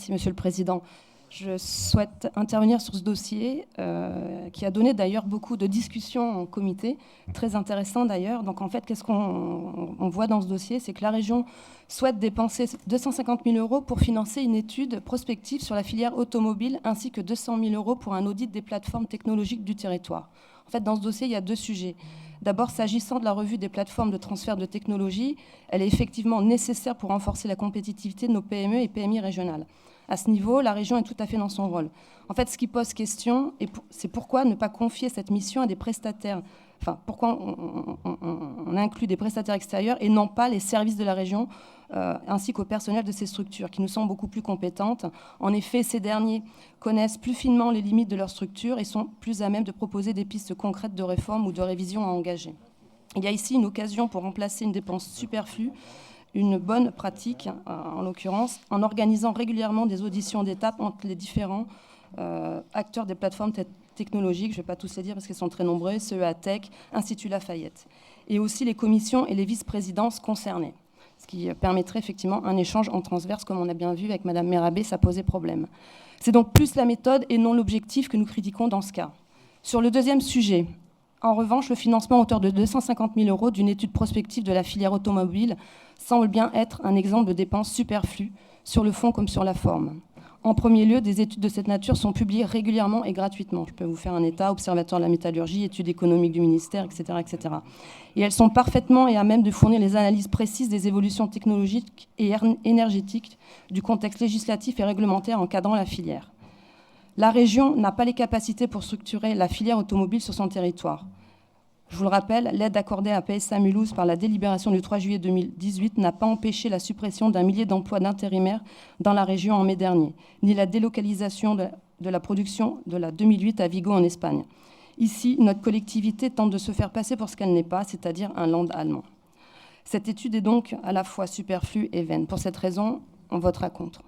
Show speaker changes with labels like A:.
A: Merci, Monsieur le Président. Je souhaite intervenir sur ce dossier qui a donné d'ailleurs beaucoup de discussions en comité, très intéressant d'ailleurs. Donc en fait, qu'est-ce qu'on voit dans ce dossier? C'est que la région souhaite dépenser 250 000 € pour financer une étude prospective sur la filière automobile ainsi que 200 000 € pour un audit des plateformes technologiques du territoire. En fait, dans ce dossier, il y a deux sujets. D'abord, s'agissant de la revue des plateformes de transfert de technologie, elle est effectivement nécessaire pour renforcer la compétitivité de nos PME et PMI régionales. À ce niveau, la région est tout à fait dans son rôle. En fait, ce qui pose question, c'est pourquoi ne pas confier cette mission à des prestataires, enfin, pourquoi on inclut des prestataires extérieurs et non pas les services de la région, ainsi qu'au personnel de ces structures, qui nous semblent beaucoup plus compétentes. En effet, ces derniers connaissent plus finement les limites de leur structure et sont plus à même de proposer des pistes concrètes de réforme ou de révision à engager. Il y a ici une occasion pour remplacer une dépense superflue, une bonne pratique, en l'occurrence, en organisant régulièrement des auditions d'étape entre les différents acteurs des plateformes technologiques, je ne vais pas tous les dire parce qu'ils sont très nombreux, CEA Tech, Institut Lafayette, et aussi les commissions et les vice-présidences concernées, ce qui permettrait effectivement un échange en transverse, comme on a bien vu avec Mme Mérabé, ça posait problème. C'est donc plus la méthode et non l'objectif que nous critiquons dans ce cas. Sur le deuxième sujet, en revanche, le financement à hauteur de 250 000 € d'une étude prospective de la filière automobile semble bien être un exemple de dépenses superflues, sur le fond comme sur la forme. En premier lieu, des études de cette nature sont publiées régulièrement et gratuitement. Je peux vous faire un état, Observatoire de la métallurgie, études économiques du ministère, etc., etc. Et elles sont parfaitement et à même de fournir les analyses précises des évolutions technologiques et énergétiques du contexte législatif et réglementaire encadrant la filière. La région n'a pas les capacités pour structurer la filière automobile sur son territoire. Je vous le rappelle, l'aide accordée à PSA Mulhouse par la délibération du 3 juillet 2018 n'a pas empêché la suppression d'un millier d'emplois d'intérimaires dans la région en mai dernier, ni la délocalisation de la production de la 2008 à Vigo en Espagne. Ici, notre collectivité tente de se faire passer pour ce qu'elle n'est pas, c'est-à-dire un land allemand. Cette étude est donc à la fois superflue et vaine. Pour cette raison, on votera contre.